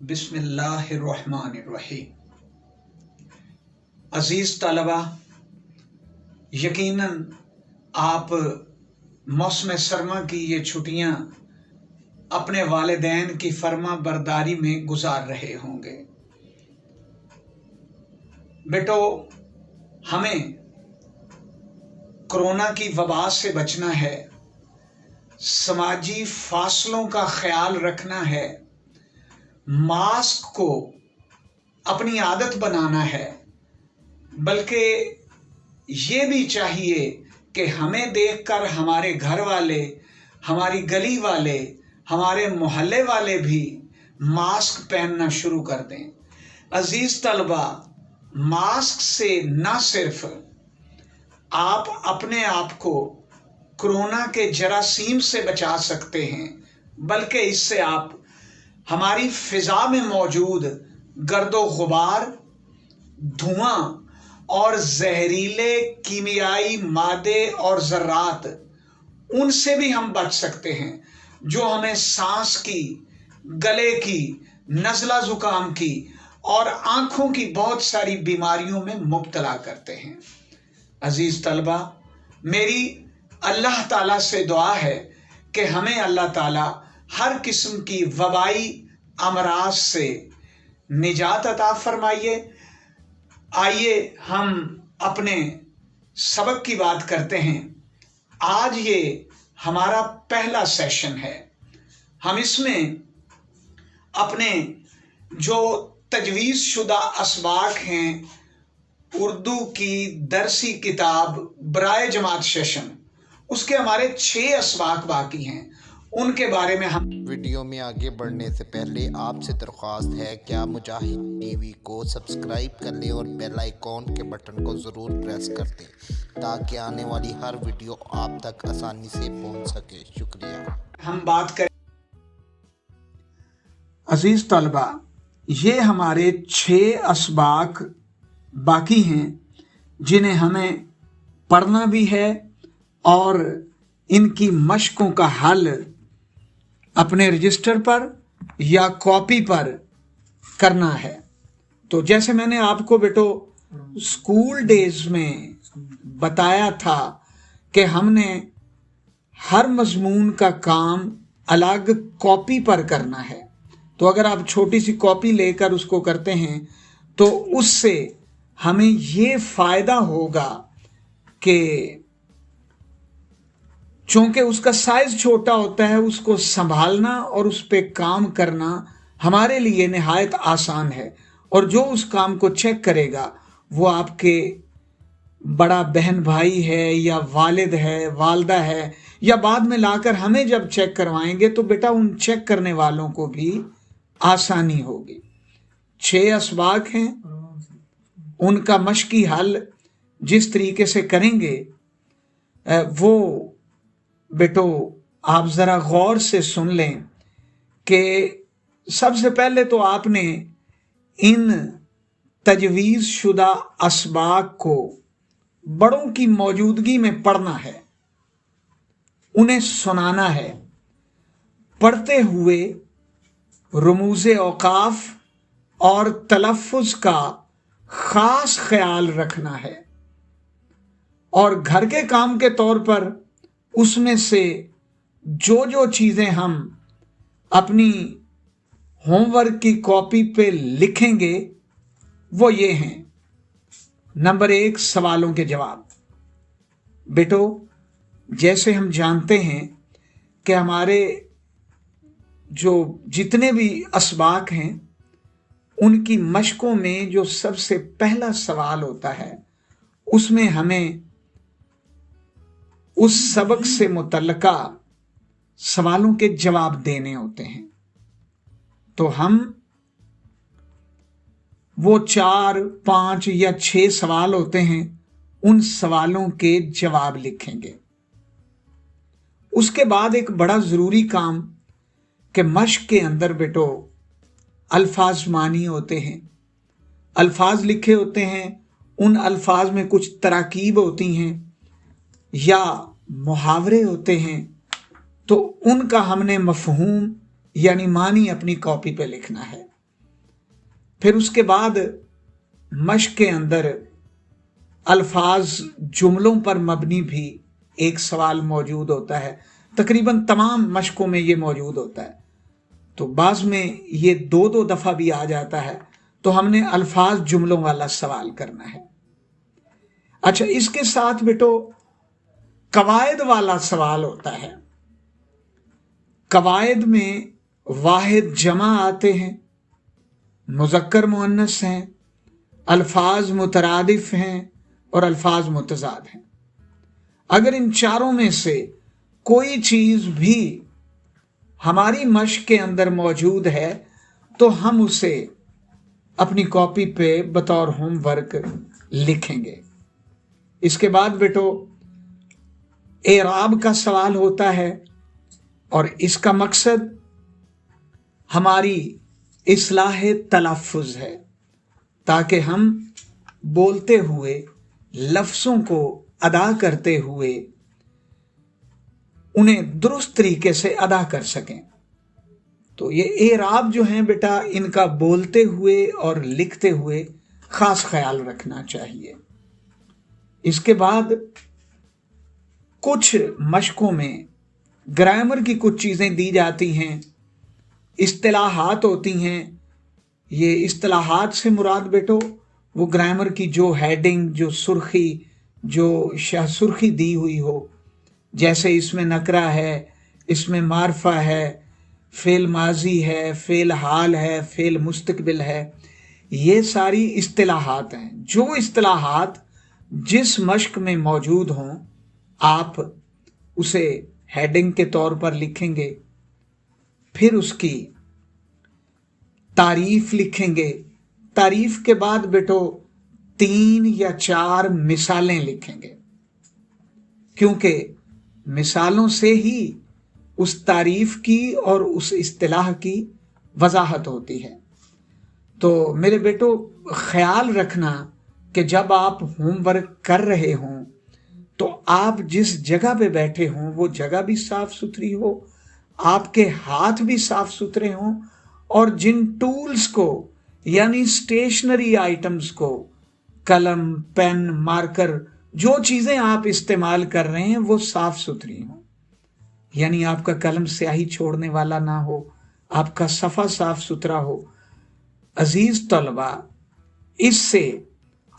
बिस्मिल्लाहिर्रहमानिर्रहीम। अजीज तलबा, यकीनन आप मौसम सरमा की ये छुट्टियां अपने वालिदैन की फर्मा बरदारी में गुजार रहे होंगे। बेटो, हमें कोरोना की वबा से बचना है, समाजी फासलों का ख्याल रखना है, मास्क को अपनी आदत बनाना है, बल्कि ये भी चाहिए कि हमें देखकर हमारे घर वाले, हमारी गली वाले, हमारे मोहल्ले वाले भी मास्क पहनना शुरू कर दें। अजीज तलबा, मास्क से न सिर्फ आप अपने आप को कोरोना के जरासीम से बचा सकते हैं, बल्कि इससे आप हमारी फिजा में मौजूद गर्दो गुबार, धुआं और जहरीले कीमियाई मादे और ज़र्रात, उनसे भी हम बच सकते हैं जो हमें सांस की, गले की, नज़ला ज़ुकाम की और आँखों की बहुत सारी बीमारियों में मुब्तला करते हैं। अजीज़ तलबा, मेरी अल्लाह ताला से दुआ है कि हमें अल्लाह ताला हर किस्म की वबाई अमराज से निजात अता फरमाइए। आइए हम अपने सबक की बात करते हैं। आज ये हमारा पहला सेशन है। हम इसमें अपने जो तजवीज़ शुदा असबाक हैं, उर्दू की दरसी किताब बराए जमात सेशन, उसके हमारे 6 असबाक बाकी हैं, उनके बारे में हम वीडियो में आगे बढ़ने से पहले आपसे दरख्वास्त है कि आप मुजाहिद टीवी को सब्सक्राइब कर लें और बेल आइकॉन के बटन को ज़रूर प्रेस कर दें ताकि आने वाली हर वीडियो आप तक आसानी से पहुंच सके। शुक्रिया। हम बात करें। अजीज तलबा, ये हमारे 6 असबाक बाकी हैं जिन्हें हमें पढ़ना भी है और इनकी मशकों का हल अपने रजिस्टर पर या कॉपी पर करना है। तो जैसे मैंने आपको बेटो स्कूल डेज में बताया था कि हमने हर मजमून का काम अलग कॉपी पर करना है। तो अगर आप छोटी सी कॉपी लेकर उसको करते हैं तो उससे हमें ये फायदा होगा कि चूंकि उसका साइज छोटा होता है, उसको संभालना और उस पे काम करना हमारे लिए निहायत आसान है। और जो उस काम को चेक करेगा वो आपके बड़ा बहन भाई है या वालिद है, वालदा है, या बाद में लाकर हमें जब चेक करवाएंगे तो बेटा उन चेक करने वालों को भी आसानी होगी। 6 असबाक हैं, उनका मशकी हल जिस तरीके से करेंगे वो बेटो आप ज़रा गौर से सुन लें कि सबसे पहले तो आपने इन तजवीज़ शुदा असबाक को बड़ों की मौजूदगी में पढ़ना है, उन्हें सुनाना है, पढ़ते हुए रमूज़े औकाफ और तलफ़्फ़ुज़ का ख़ास ख्याल रखना है, और घर के काम के तौर पर उसमें से जो जो चीज़ें हम अपनी होमवर्क की कॉपी पे लिखेंगे वो ये हैं। नंबर 1, सवालों के जवाब। बेटो, जैसे हम जानते हैं कि हमारे जो जितने भी असबाक हैं उनकी मशकों में जो सबसे पहला सवाल होता है उसमें हमें उस सबक से मुतल्लिका सवालों के जवाब देने होते हैं। तो हम वो 4, 5 या 6 सवाल होते हैं, उन सवालों के जवाब लिखेंगे। उसके बाद एक बड़ा ज़रूरी काम कि मश्क के अंदर बेटो अल्फाज मानी होते हैं, अल्फाज लिखे होते हैं, उन अल्फाज में कुछ तराकीब होती हैं या मुहावरे होते हैं, तो उनका हमने मफहूम यानी मानी अपनी कॉपी पे लिखना है। फिर उसके बाद मश्क के अंदर अल्फाज जुमलों पर मबनी भी एक सवाल मौजूद होता है। तकरीबन तमाम मश्कों में ये मौजूद होता है, तो बाज़ में ये 2-2 दफ़ा भी आ जाता है, तो हमने अल्फाज जुमलों वाला सवाल करना है। अच्छा, इसके साथ बेटो कवायद वाला सवाल होता है। कवायद में वाहिद जमा आते हैं, मुज़क्कर मुअन्नस हैं, अल्फाज मुतरादिफ हैं और अल्फाज मुतज़ाद हैं। अगर इन चारों में से कोई चीज भी हमारी मश्क के अंदर मौजूद है तो हम उसे अपनी कॉपी पे बतौर होमवर्क लिखेंगे। इसके बाद बेटो एराब का सवाल होता है और इसका मकसद हमारी इस्लाह तलफ़्फ़ुज़ है, ताकि हम बोलते हुए लफ्ज़ों को अदा करते हुए उन्हें दुरुस्त तरीके से अदा कर सकें। तो ये एराब जो हैं बेटा, इनका बोलते हुए और लिखते हुए खास ख्याल रखना चाहिए। इसके बाद कुछ मशकों में ग्रामर की कुछ चीज़ें दी जाती हैं, इस्तिलाहात होती हैं। ये इस्तिलाहात से मुराद बेटो वो ग्रामर की जो हेडिंग, जो सुर्खी, जो सुर्खी दी हुई हो, जैसे इसमें नकरा है, इसमें मारफा है, फेल माजी है, फेल हाल है, फेल मुस्तकबिल है, ये सारी इस्तिलाहात हैं। जो इस्तिलाहात जिस मश्क में मौजूद हों आप उसे हेडिंग के तौर पर लिखेंगे, फिर उसकी तारीफ लिखेंगे। तारीफ के बाद बेटो 3 या 4 मिसालें लिखेंगे, क्योंकि मिसालों से ही उस तारीफ की और उस इस्तिलाह की वजाहत होती है। तो मेरे बेटो ख्याल रखना कि जब आप होमवर्क कर रहे हों तो आप जिस जगह पे बैठे हों वो जगह भी साफ सुथरी हो, आपके हाथ भी साफ सुथरे हों, और जिन टूल्स को यानी स्टेशनरी आइटम्स को, कलम, पेन, मार्कर, जो चीजें आप इस्तेमाल कर रहे हैं वो साफ सुथरी हों। यानी आपका कलम स्याही छोड़ने वाला ना हो, आपका सफ़ा साफ सुथरा हो। अजीज तलबा, इससे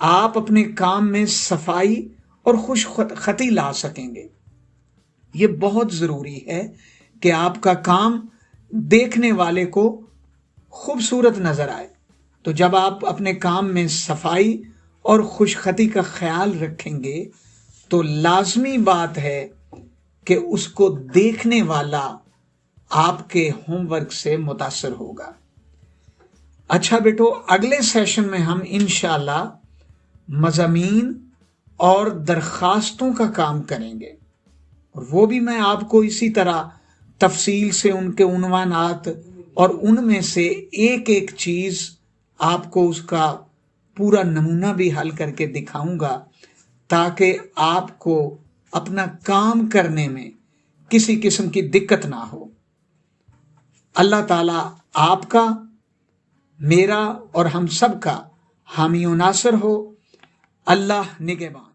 आप अपने काम में सफाई और खुश खती ला सकेंगे। ये बहुत ज़रूरी है कि आपका काम देखने वाले को खूबसूरत नज़र आए। तो जब आप अपने काम में सफाई और खुशखती का ख्याल रखेंगे तो लाजमी बात है कि उसको देखने वाला आपके होमवर्क से मुतासर होगा। अच्छा बेटो, अगले सेशन में हम इंशाल्लाह मज़ामीन और दरखास्तों का काम करेंगे, और वो भी मैं आपको इसी तरह तफसील से उनके उन्वानात और उनमें से एक एक चीज़ आपको उसका पूरा नमूना भी हल करके दिखाऊंगा, ताकि आपको अपना काम करने में किसी किस्म की दिक्कत ना हो। अल्लाह ताला आपका, मेरा और हम सब का हामी व नासर हो। अल्लाह निगहबान।